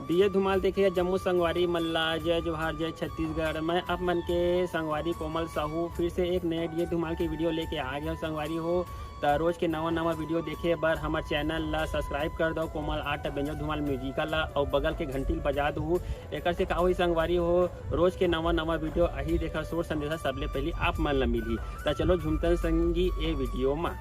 दिए धुमाल देखिए जम्मू संगवारी मल्ला जय जोहार जय छत्तीसगढ़। मैं आप मन के संगवारी कोमल साहू फिर से एक नए दिए धुमाल की वीडियो लेके आ गया संगवारी हो। तो रोज के नवा वीडियो देखे बर हमारे चैनल ला सब्सक्राइब कर दो कोमल आर्ट बेंजो धुमाल म्यूजिकल ला और बगल के घंटी बजा दू। एक से का हुई संगवारी हो रोज के नवा वीडियो अही देखा सोर संदेशा सबले पहले आप मन ला मिली। तो चलो झुमतन संगी ए वीडियो में।